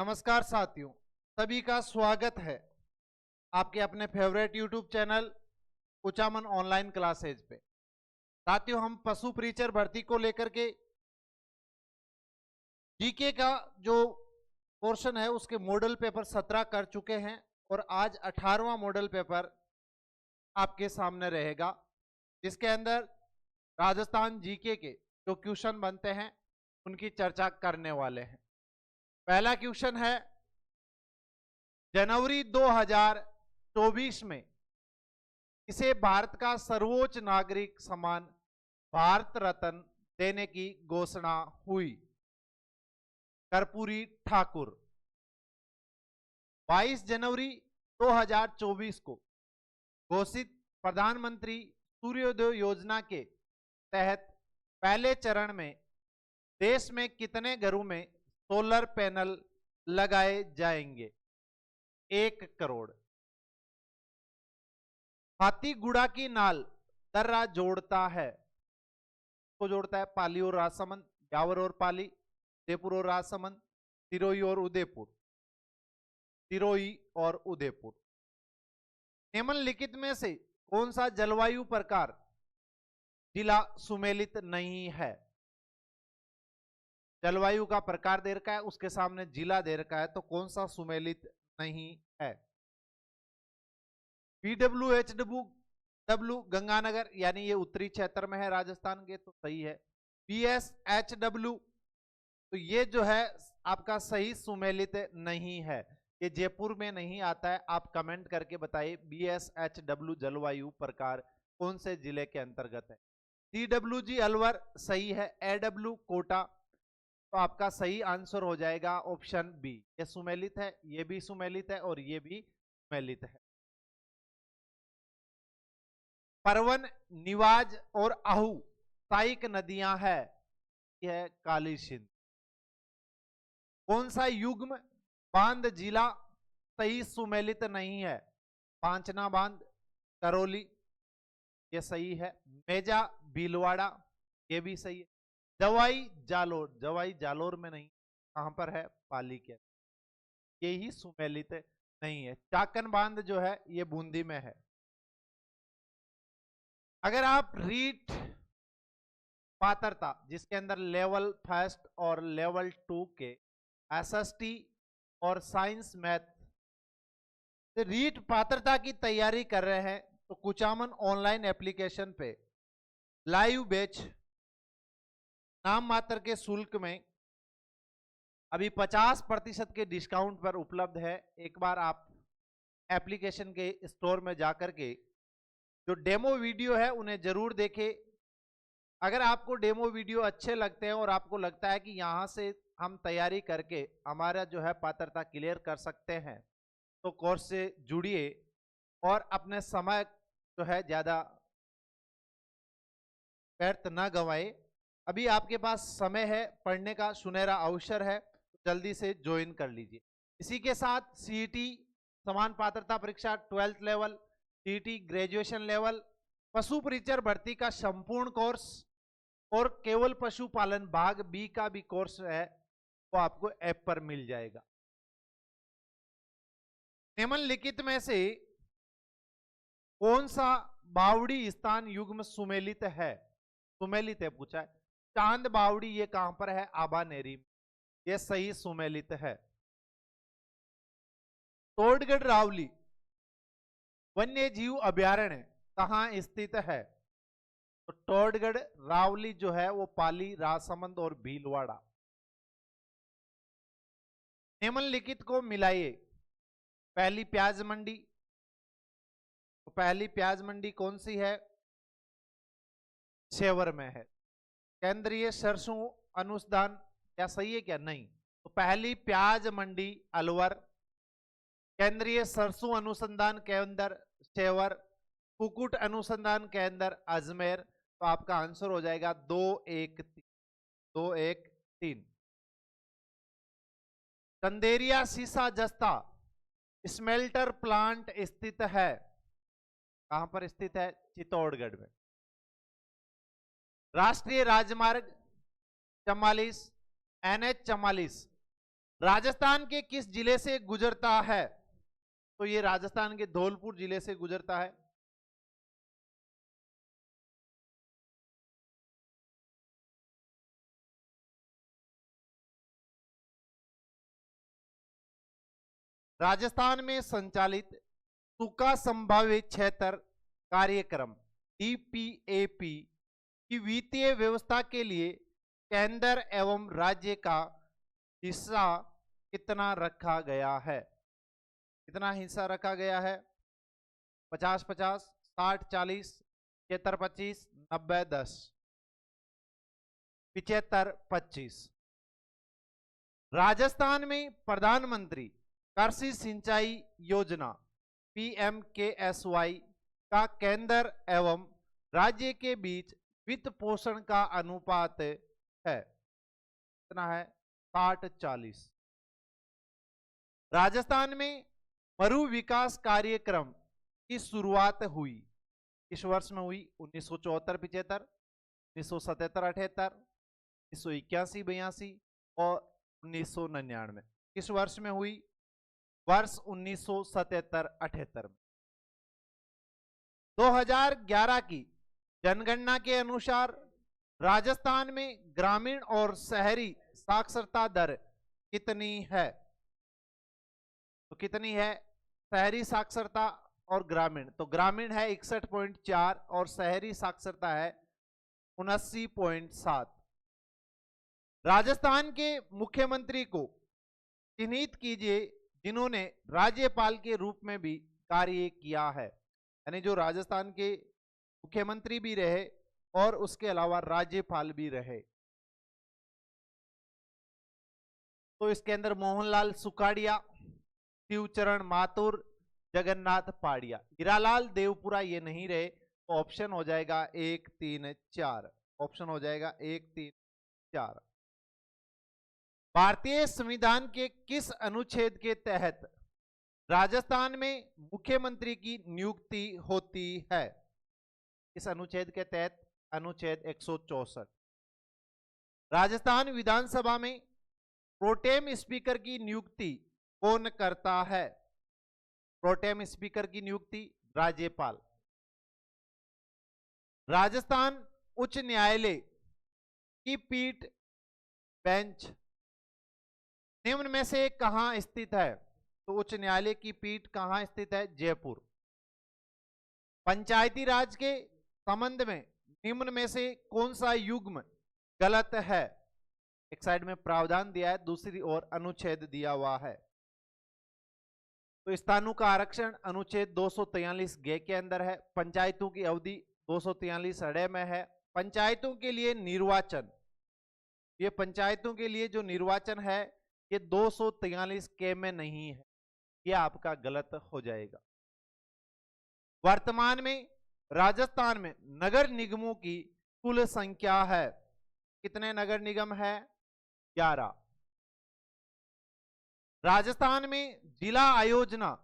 नमस्कार साथियों, सभी का स्वागत है आपके अपने favourite YouTube channel Kuchaman online classes पे। साथियों, हम पशु प्रीचर भर्ती को लेकर के जीके का जो पोर्शन है उसके मॉडल पेपर 17 कर चुके हैं और आज 18वां मॉडल पेपर आपके सामने रहेगा, जिसके अंदर राजस्थान जीके के जो क्वेश्चन बनते हैं उनकी चर्चा करने वाले हैं। पहला क्वेश्चन है, जनवरी 2024 में इसे भारत का सर्वोच्च नागरिक सम्मान भारत रत्न देने की घोषणा हुई। कर्पूरी ठाकुर। 22 जनवरी 2024 को घोषित प्रधानमंत्री सूर्योदय योजना के तहत पहले चरण में देश में कितने घरों में सोलर पैनल लगाए जाएंगे? 1 करोड़। हाथीगुड़ा की नाल दर्रा जोड़ता है, को जोड़ता है पाली और राजसमंद, ब्यावर और पाली, उदयपुर और राजसमंद, सिरोही और उदयपुर, सिरोही और उदयपुर। निम्नलिखित में से कौन सा जलवायु प्रकार जिला सुमेलित नहीं है? जलवायु का प्रकार दे रखा है, उसके सामने जिला दे रखा है, तो कौन सा सुमेलित नहीं है? PWHW गंगानगर, यानी ये उत्तरी क्षेत्र में है राजस्थान के, तो सही है। BSHW, तो ये जो है आपका सही सुमेलित नहीं है, ये जयपुर में नहीं आता है। आप कमेंट करके बताइए BSHW जलवायु प्रकार कौन से जिले के अंतर्गत है। CWG अलवर सही है। AW कोटा, तो आपका सही आंसर हो जाएगा ऑप्शन बी, ये सुमेलित है, ये भी सुमेलित है और ये भी सुमेलित है। परवन, निवाज और आहू सहायक नदियां है, यह काली सिंध। कौन सा युग्म बांध जिला सही सुमेलित नहीं है? पांचना बांध, करौली, ये सही है। मेजा, भीलवाड़ा, ये भी सही है। जवाई जालोर, जवाई जालोर में नहीं, कहां पर है? पाली के, ये ही सुमेलित नहीं है। चाकन बांध जो है ये बूंदी में है। अगर आप रीट पात्रता, जिसके अंदर लेवल फर्स्ट और लेवल 2 के SST और साइंस मैथ रीट पात्रता की तैयारी कर रहे हैं, तो कुचामन ऑनलाइन एप्लीकेशन पे लाइव बैच नाम मात्र के शुल्क में अभी 50% के डिस्काउंट पर उपलब्ध है। एक बार आप एप्लीकेशन के स्टोर में जाकर के जो डेमो वीडियो है उन्हें जरूर देखें। अगर आपको डेमो वीडियो अच्छे लगते हैं और आपको लगता है कि यहां से हम तैयारी करके हमारा जो है पात्रता क्लियर कर सकते हैं, तो कोर्स से जुड़िए और अपने समय जो है ज्यादा व्यर्थ न गंवाए। अभी आपके पास समय है, पढ़ने का सुनहरा अवसर है, तो जल्दी से ज्वाइन कर लीजिए। इसी के साथ सीईटी समान पात्रता परीक्षा 12th level, CET graduation level, पशु परिचर भर्ती का संपूर्ण कोर्स और केवल पशुपालन भाग बी का भी कोर्स है, वो आपको ऐप पर मिल जाएगा। निम्नलिखित में से कौन सा बावड़ी स्थान युग्म सुमेलित है? सुमेलित है पूछा है। चांद बावड़ी ये कहां पर है? आबानेरी, ये सही सुमेलित है। तोड़गढ़ रावली वन्य जीव अभ्यारण्य कहां स्थित है? तो टोडगढ़ रावली जो है वो पाली, राजसमंद और भीलवाड़ा। निम्नलिखित को मिलाइए। पहली प्याज मंडी, तो पहली प्याज मंडी कौन सी है? सेवर में है। केंद्रीय सरसों अनुसंधान, क्या सही है क्या? नहीं, तो पहली प्याज मंडी अलवर, केंद्रीय सरसों अनुसंधान केंद्र सेवर, कुकुट अनुसंधान केंद्र अजमेर। तो आपका आंसर हो जाएगा 213। चंदेरिया सीसा जस्ता स्मेल्टर प्लांट स्थित है, कहां पर स्थित है? चित्तौड़गढ़ में। राष्ट्रीय राजमार्ग 44 NH 44 राजस्थान के किस जिले से गुजरता है? तो ये राजस्थान के धौलपुर जिले से गुजरता है। राजस्थान में संचालित सूखा संभावित क्षेत्र कार्यक्रम DPAP की वित्तीय व्यवस्था के लिए केंद्र एवं राज्य का हिस्सा कितना रखा गया है? कितना हिस्सा रखा गया है? 50-50, 60-40, 75-25, 90-10, 75-25। राजस्थान में प्रधानमंत्री कृषि सिंचाई योजना PMKSY का केंद्र एवं राज्य के बीच वित्त पोषण का अनुपात है कितना है? 60-40। राजस्थान में मरु विकास कार्यक्रम की शुरुआत हुई किस वर्ष में हुई? 1974-75, 1977-78, 1981-82 और 1999। किस वर्ष में हुई? वर्ष 1977-78 में। 2011 की जनगणना के अनुसार राजस्थान में ग्रामीण और शहरी साक्षरता दर कितनी है? तो कितनी है शहरी साक्षरता और ग्रामीण? तो ग्रामीण है 61.4 और शहरी साक्षरता है 79.7। राजस्थान के मुख्यमंत्री को चिन्हित कीजिए जिन्होंने राज्यपाल के रूप में भी कार्य किया है, यानी जो राजस्थान के मुख्यमंत्री भी रहे और उसके अलावा राज्यपाल भी रहे। तो इसके अंदर मोहनलाल सुखाड़िया, शिवचरण माथुर, जगन्नाथ पाड़िया। हीरालाल देवपुरा ये नहीं रहे, तो ऑप्शन हो जाएगा 1, 3, 4। ऑप्शन हो जाएगा 1, 3, 4। भारतीय संविधान के किस अनुच्छेद के तहत राजस्थान में मुख्यमंत्री की नियुक्ति होती है? इस अनुच्छेद के तहत अनुच्छेद 164। राजस्थान विधानसभा में प्रोटेम स्पीकर की नियुक्ति कौन करता है? प्रोटेम स्पीकर की नियुक्ति राज्यपाल। राजस्थान उच्च न्यायालय की पीठ बेंच निम्न में से कहां स्थित है? तो उच्च न्यायालय की पीठ कहां स्थित है? जयपुर। पंचायती राज के संबंध में निम्न में से कौन सा युग्म गलत है? एक साइड में प्रावधान दिया है, दूसरी ओर अनुच्छेद दिया हुआ है। तो स्थानों का आरक्षण अनुच्छेद 243 गे के अंदर है। पंचायतों की अवधि 243 अड़े में है। पंचायतों के लिए निर्वाचन, ये पंचायतों के लिए जो निर्वाचन है ये 243 के में नहीं है, ये आपका गलत हो जाएगा। वर्तमान में राजस्थान में नगर निगमों की कुल संख्या है, कितने नगर निगम है? 11। राजस्थान में जिला आयोजना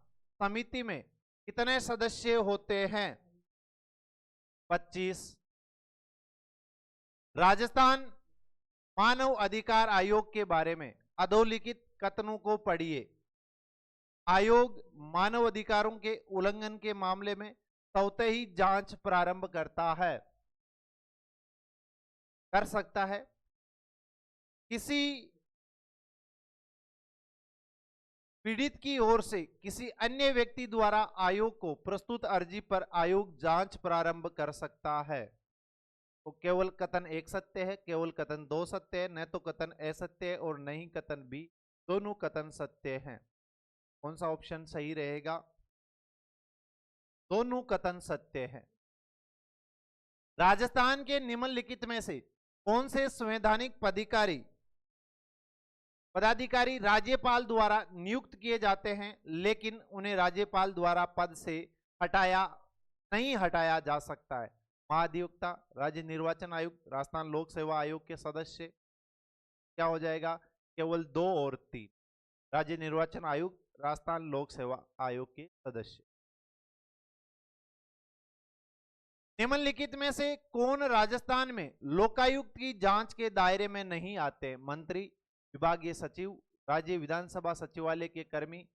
समिति में कितने सदस्य होते हैं? 25। राजस्थान मानव अधिकार आयोग के बारे में अधोलिखित कथनों को पढ़िए। आयोग मानव अधिकारों के उल्लंघन के मामले में स्वतः ही जांच प्रारंभ करता है, कर सकता है। किसी पीड़ित की ओर से किसी अन्य व्यक्ति द्वारा आयोग को प्रस्तुत अर्जी पर आयोग जांच प्रारंभ कर सकता है। तो केवल कथन 1 सत्य है, केवल कथन 2 सत्य है, न तो कथन असत्य है और नहीं कथन बी, दोनों कथन सत्य हैं। कौन सा ऑप्शन सही रहेगा? दोनों कथन सत्य हैं। राजस्थान के निम्नलिखित में से कौन से संवैधानिक पदाधिकारी राज्यपाल द्वारा नियुक्त किए जाते हैं लेकिन उन्हें राज्यपाल द्वारा पद से नहीं हटाया जा सकता है? महाधिवक्ता, राज्य निर्वाचन आयुक्त, राजस्थान लोक सेवा आयोग के सदस्य। क्या हो जाएगा? केवल 2 और 3। राज्य निर्वाचन आयुक्त, राजस्थान लोक सेवा आयोग के सदस्य। निम्नलिखित में से कौन राजस्थान में लोकायुक्त की जांच के दायरे में नहीं आते? मंत्री, विभागीय सचिव, राज्य विधानसभा सचिवालय के कर्मी,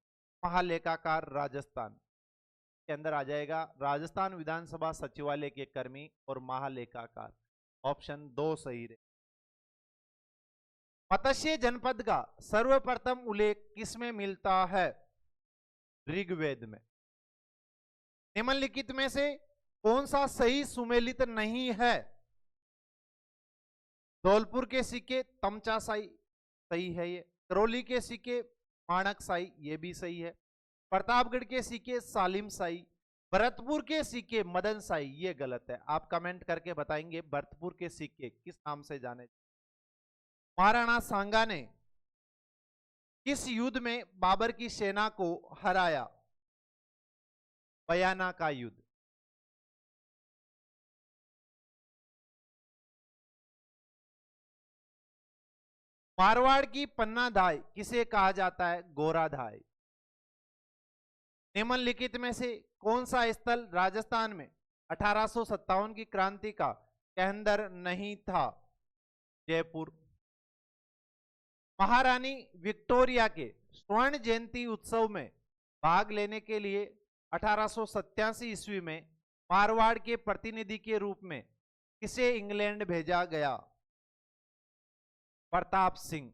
महालेखाकार राजस्थान के अंदर आ जाएगा, राजस्थान विधानसभा सचिवालय के कर्मी और महालेखाकार। ऑप्शन 2 सही रहे। मत्स्य जनपद का सर्वप्रथम उल्लेख किसमें मिलता है? ऋग्वेद में। निम्नलिखित में से कौन सा सही सुमेलित नहीं है? धौलपुर के सिक्के तमचा साई सही है, ये करौली के सिक्के माणक साई ये भी सही है, प्रतापगढ़ के सिक्के सालिम साई, भरतपुर के सिक्के मदन साई ये गलत है। आप कमेंट करके बताएंगे भरतपुर के सिक्के किस नाम से जाने। महाराणा सांगा ने किस युद्ध में बाबर की सेना को हराया? बयाना का युद्ध। मारवाड़ की पन्ना धाय किसे कहा जाता है? गोरा धाय। निम्नलिखित में से कौन सा स्थल राजस्थान में 1857 की क्रांति का केंद्र नहीं था? जयपुर। महारानी विक्टोरिया के स्वर्ण जयंती उत्सव में भाग लेने के लिए 1887 ईस्वी में मारवाड़ के प्रतिनिधि के रूप में किसे इंग्लैंड भेजा गया? प्रताप सिंह।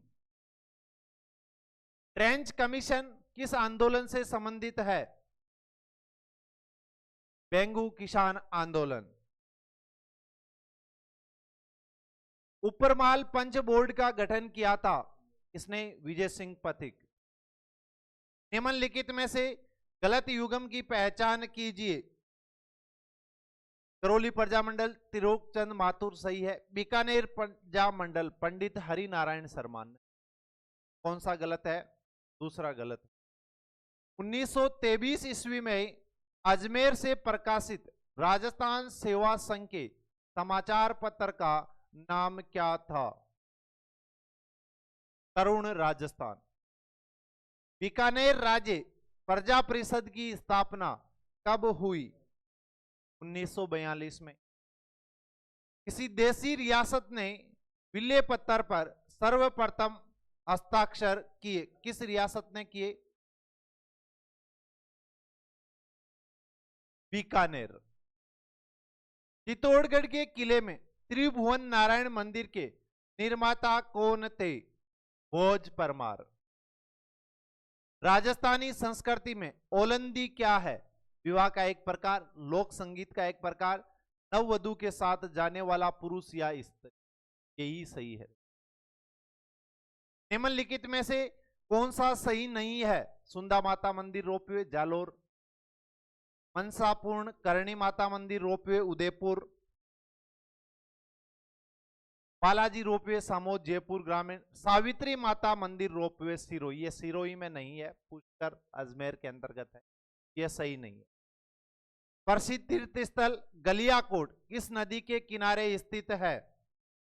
ट्रेंच कमीशन किस आंदोलन से संबंधित है? बेंगू किसान आंदोलन। उपरमाल पंच बोर्ड का गठन किया था किसने? विजय सिंह पथिक। निम्नलिखित में से गलत युग्म की पहचान कीजिए। करौली प्रजा मंडल त्रिलोक चंद माथुर सही है, बीकानेर प्रजा मंडल पंडित हरि नारायण शर्मान। कौन सा गलत है? दूसरा गलत। 1923 ईस्वी में अजमेर से प्रकाशित राजस्थान सेवा संघ के समाचार पत्र का नाम क्या था? तरुण राजस्थान। बीकानेर राज्य प्रजा परिषद की स्थापना कब हुई? 1942 में। किसी देशी रियासत ने विल्ले पत्थर पर सर्वप्रथम हस्ताक्षर किए? किस रियासत ने किए? बीकानेर। चित्तौड़गढ़ के किले में त्रिभुवन नारायण मंदिर के निर्माता कौन थे? भोज परमार। राजस्थानी संस्कृति में ओलंदी क्या है? विवाह का एक प्रकार, लोक संगीत का एक प्रकार, नववधु के साथ जाने वाला पुरुष या स्त्री। यही सही है। निम्नलिखित में से कौन सा सही नहीं है? सुंदा माता मंदिर रोपवे जालोर, मनसापूर्ण करणी माता मंदिर रोपवे उदयपुर, बालाजी रोपवे सामोद जयपुर ग्रामीण, सावित्री माता मंदिर रोपवे सिरोही। ये सिरोही में नहीं है, पुष्कर अजमेर के अंतर्गत है, ये सही नहीं है। प्रसिद्ध तीर्थ स्थल गलियाकोट किस नदी के किनारे स्थित है?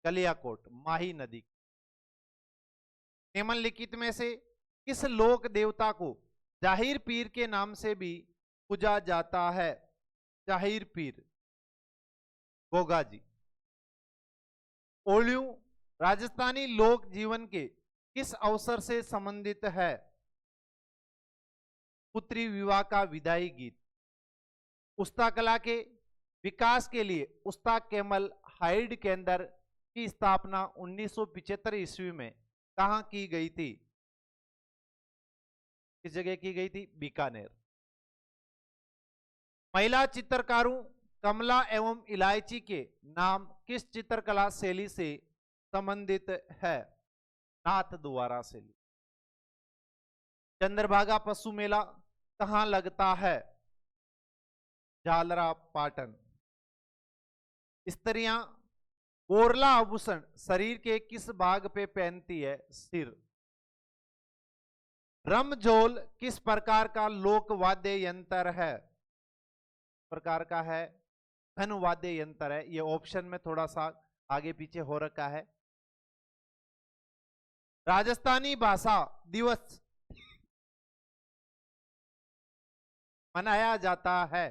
गलियाकोट माही नदी। निम्नलिखित में से किस लोक देवता को जाहिर पीर के नाम से भी पूजा जाता है? जाहिर पीर गोगा जी। ओलियों राजस्थानी लोक जीवन के किस अवसर से संबंधित है? पुत्री विवाह का विदाई गीत। उस्ता कला के विकास के लिए उस्ता केमल हाइड केंद्र की स्थापना 1975 ईस्वी में कहां की गई थी? किस जगह की गई थी? बीकानेर। महिला चित्रकारों कमला एवं इलायची के नाम किस चित्रकला शैली से संबंधित है? नाथ द्वारा शैली। चंद्रभागा पशु मेला कहां लगता है? झालरा पाटन। स्त्रियां बोरला आभूषण शरीर के किस भाग पे पहनती है? सिर। रमझोल किस प्रकार का लोक वाद्य यंत्र है? प्रकार का है घन वाद्य यंत्र है। ये ऑप्शन में थोड़ा सा आगे पीछे हो रखा है। राजस्थानी भाषा दिवस मनाया जाता है?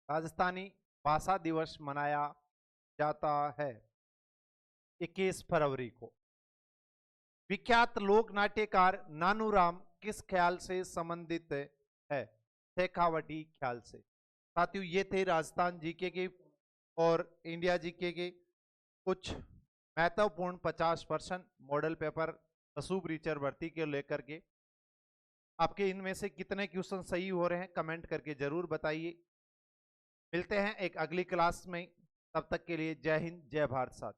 राजस्थानी भाषा दिवस मनाया जाता है 21 फरवरी को। विख्यात लोक नाट्यकार नानूराम किस ख्याल से संबंधित है? शेखावटी ख्याल से। साथियों, ये थे राजस्थान जीके के और इंडिया जीके के कुछ महत्वपूर्ण 50% मॉडल पेपर रसूब रीचर भर्ती के लेकर के। आपके इनमें से कितने क्वेश्चन सही हो रहे हैं कमेंट करके जरूर बताइए। मिलते हैं एक अगली क्लास में, तब तक के लिए जय हिंद जय भारत साथ।